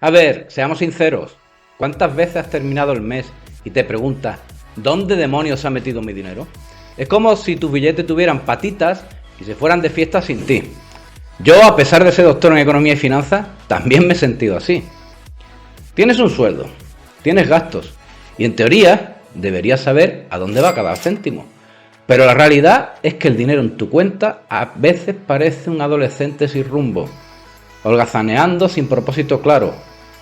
A ver, seamos sinceros. ¿Cuántas veces has terminado el mes y te preguntas ¿dónde demonios ha metido mi dinero? Es como si tus billetes tuvieran patitas y se fueran de fiesta sin ti. Yo, a pesar de ser doctor en economía y finanzas, también me he sentido así. Tienes un sueldo, tienes gastos y en teoría deberías saber a dónde va cada céntimo. Pero la realidad es que el dinero en tu cuenta a veces parece un adolescente sin rumbo, holgazaneando sin propósito claro,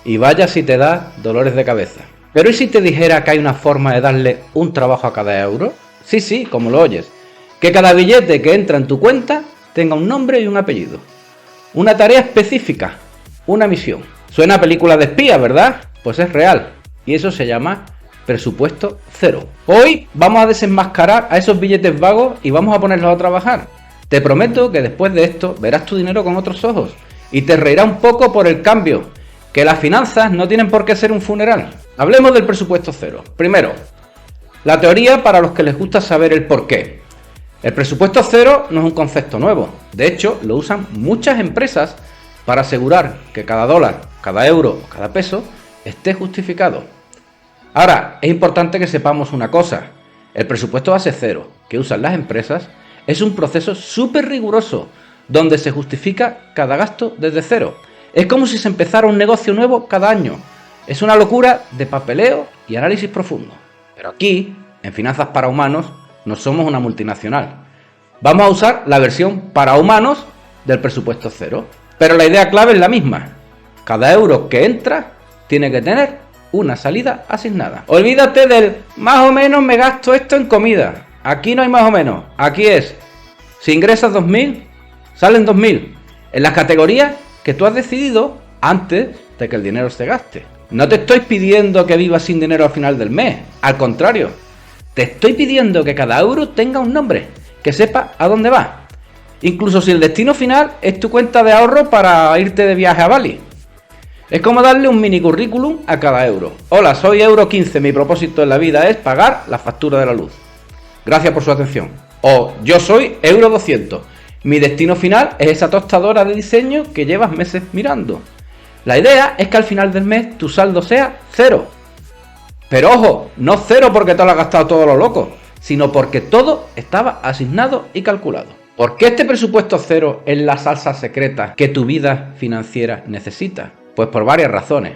y vaya si te da dolores de cabeza. Pero ¿y si te dijera que hay una forma de darle un trabajo a cada euro? Sí, como lo oyes. Que cada billete que entra en tu cuenta tenga un nombre y un apellido. Una tarea específica, una misión. Suena a película de espía, ¿verdad? Pues es real. Y eso se llama presupuesto cero. Hoy vamos a desenmascarar a esos billetes vagos y vamos a ponerlos a trabajar. Te prometo que después de esto verás tu dinero con otros ojos y te reirá un poco por el cambio, que las finanzas no tienen por qué ser un funeral. Hablemos del presupuesto cero. Primero, la teoría para los que les gusta saber el porqué. El presupuesto cero no es un concepto nuevo. De hecho, lo usan muchas empresas para asegurar que cada dólar, cada euro, cada peso esté justificado. Ahora, es importante que sepamos una cosa. El presupuesto base cero que usan las empresas es un proceso súper riguroso, donde se justifica cada gasto desde cero. Es como si se empezara un negocio nuevo cada año. Es una locura de papeleo y análisis profundo. Pero aquí, en Finanzas para Humanos, no somos una multinacional. Vamos a usar la versión para humanos del presupuesto cero. Pero la idea clave es la misma. Cada euro que entra tiene que tener una salida asignada. Olvídate del más o menos me gasto esto en comida. Aquí no hay más o menos. Aquí es, si ingresas 2.000, salen 2.000. En las categorías que tú has decidido antes de que el dinero se gaste. No te estoy pidiendo que vivas sin dinero al final del mes. Al contrario, te estoy pidiendo que cada euro tenga un nombre, que sepa a dónde va. Incluso si el destino final es tu cuenta de ahorro para irte de viaje a Bali. Es como darle un mini currículum a cada euro. Hola, soy euro 15, mi propósito en la vida es pagar la factura de la luz. Gracias por su atención. O yo soy euro 200. Mi destino final es esa tostadora de diseño que llevas meses mirando. La idea es que al final del mes tu saldo sea cero. Pero ojo, no cero porque te lo has gastado todo lo loco, sino porque todo estaba asignado y calculado. ¿Por qué este presupuesto cero es la salsa secreta que tu vida financiera necesita? Pues por varias razones.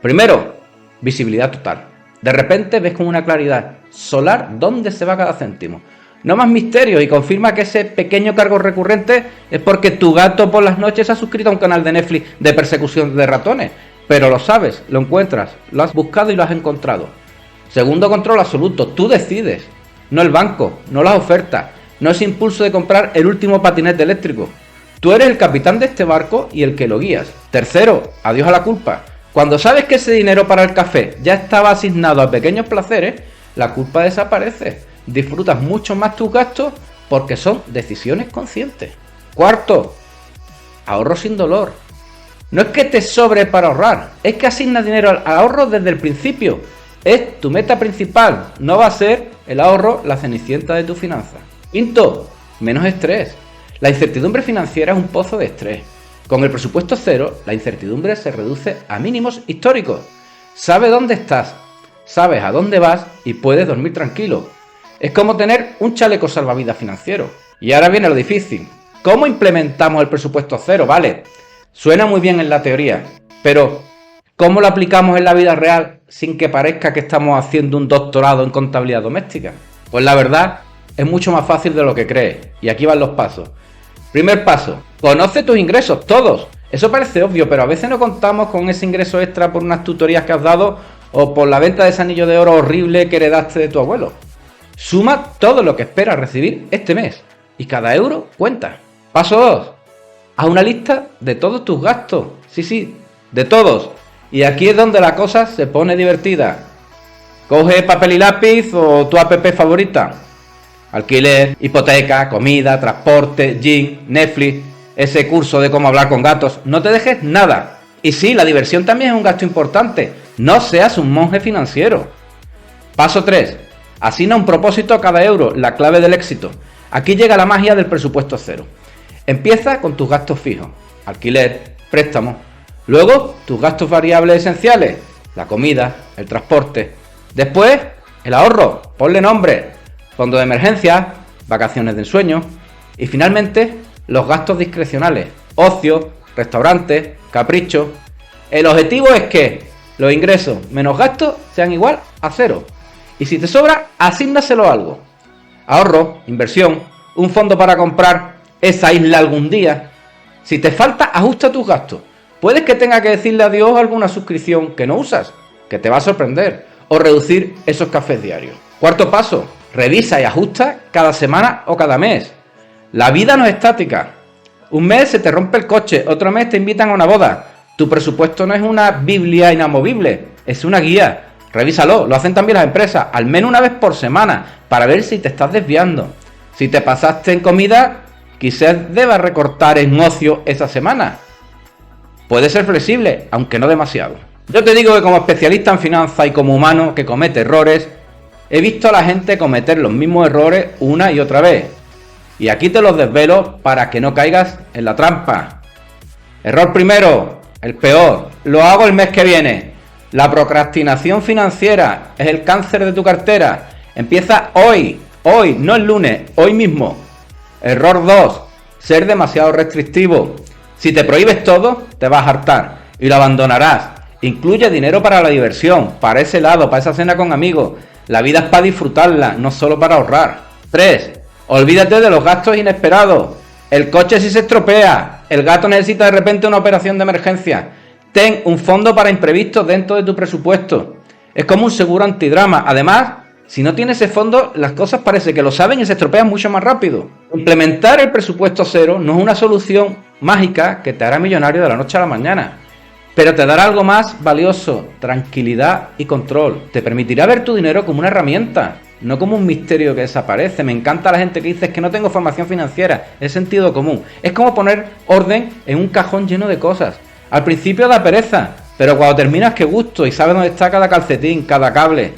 Primero, visibilidad total. De repente ves con una claridad solar dónde se va cada céntimo. No más misterios y confirma que ese pequeño cargo recurrente es porque tu gato por las noches ha suscrito a un canal de Netflix de persecución de ratones. Pero lo sabes, lo encuentras, lo has buscado y lo has encontrado. Segundo, control absoluto. Tú decides. No el banco, no las ofertas, no ese impulso de comprar el último patinete eléctrico. Tú eres el capitán de este barco y el que lo guías. Tercero, adiós a la culpa. Cuando sabes que ese dinero para el café ya estaba asignado a pequeños placeres, la culpa desaparece. Disfrutas mucho más tus gastos porque son decisiones conscientes. Cuarto, ahorro sin dolor. No es que te sobre para ahorrar, es que asignas dinero al ahorro desde el principio. Es tu meta principal, no va a ser el ahorro la cenicienta de tu finanza. Quinto, menos estrés. La incertidumbre financiera es un pozo de estrés. Con el presupuesto cero, la incertidumbre se reduce a mínimos históricos. Sabes dónde estás, sabes a dónde vas y puedes dormir tranquilo. Es como tener un chaleco salvavidas financiero. Y ahora viene lo difícil. ¿Cómo implementamos el presupuesto cero? Vale, suena muy bien en la teoría, pero ¿cómo lo aplicamos en la vida real sin que parezca que estamos haciendo un doctorado en contabilidad doméstica? Pues la verdad es mucho más fácil de lo que crees. Y aquí van los pasos. Primer paso, conoce tus ingresos, todos. Eso parece obvio, pero a veces no contamos con ese ingreso extra por unas tutorías que has dado o por la venta de ese anillo de oro horrible que heredaste de tu abuelo. Suma todo lo que esperas recibir este mes y cada euro cuenta. Paso 2. Haz una lista de todos tus gastos. Sí, de todos. Y aquí es donde la cosa se pone divertida. Coge papel y lápiz o tu app favorita. Alquiler, hipoteca, comida, transporte, gym, Netflix, ese curso de cómo hablar con gatos. No te dejes nada. Y sí, la diversión también es un gasto importante. No seas un monje financiero. Paso 3. Asigna un propósito a cada euro, la clave del éxito. Aquí llega la magia del presupuesto cero. Empieza con tus gastos fijos. Alquiler, préstamos. Luego, tus gastos variables esenciales, la comida, el transporte. Después, el ahorro, ponle nombre, fondo de emergencia, vacaciones de ensueño. Y finalmente, los gastos discrecionales, ocio, restaurantes, caprichos. El objetivo es que los ingresos menos gastos sean igual a cero. Y si te sobra, asígnaselo a algo. Ahorro, inversión, un fondo para comprar esa isla algún día. Si te falta, ajusta tus gastos. Puedes que tenga que decirle adiós a alguna suscripción que no usas, que te va a sorprender, o reducir esos cafés diarios. Cuarto paso, revisa y ajusta cada semana o cada mes. La vida no es estática. Un mes se te rompe el coche, otro mes te invitan a una boda. Tu presupuesto no es una Biblia inamovible, es una guía. Revísalo, lo hacen también las empresas, al menos una vez por semana, para ver si te estás desviando. Si te pasaste en comida, quizás debas recortar en ocio esa semana. Puede ser flexible, aunque no demasiado. Yo te digo que como especialista en finanzas y como humano que comete errores, he visto a la gente cometer los mismos errores una y otra vez. Y aquí te los desvelo para que no caigas en la trampa. Error primero, el peor, lo hago el mes que viene. La procrastinación financiera es el cáncer de tu cartera. Empieza hoy, no el lunes, hoy mismo. Error 2, ser demasiado restrictivo. Si te prohíbes todo, te vas a hartar y lo abandonarás. Incluye dinero para la diversión, para ese helado, para esa cena con amigos. La vida es para disfrutarla, no solo para ahorrar. 3. Olvídate de los gastos inesperados. El coche si se estropea, el gato necesita de repente una operación de emergencia. Ten un fondo para imprevistos dentro de tu presupuesto. Es como un seguro antidrama. Además, si no tienes ese fondo, las cosas parece que lo saben y se estropean mucho más rápido. Implementar el presupuesto cero no es una solución mágica que te hará millonario de la noche a la mañana, pero te dará algo más valioso, tranquilidad y control. Te permitirá ver tu dinero como una herramienta, no como un misterio que desaparece. Me encanta la gente que dice que no tengo formación financiera, es sentido común. Es como poner orden en un cajón lleno de cosas. Al principio da pereza, pero cuando terminas qué gusto y sabes dónde está cada calcetín, cada cable,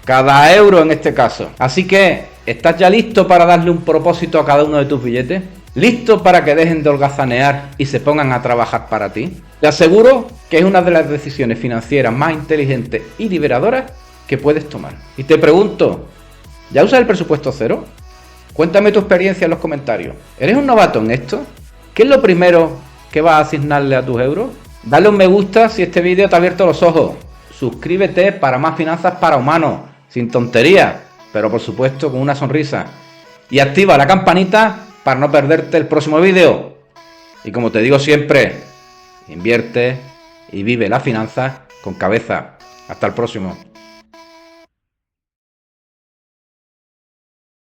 cada euro en este caso. Así que, ¿estás ya listo para darle un propósito a cada uno de tus billetes? ¿Listo para que dejen de holgazanear y se pongan a trabajar para ti? Te aseguro que es una de las decisiones financieras más inteligentes y liberadoras que puedes tomar. Y te pregunto, ¿ya usas el presupuesto cero? Cuéntame tu experiencia en los comentarios. ¿Eres un novato en esto? ¿Qué es lo primero que vas a asignarle a tus euros? Dale un me gusta si este vídeo te ha abierto los ojos. Suscríbete para más finanzas para humanos, sin tonterías, pero por supuesto con una sonrisa. Y activa la campanita para no perderte el próximo vídeo. Y como te digo siempre, invierte y vive las finanzas con cabeza. Hasta el próximo.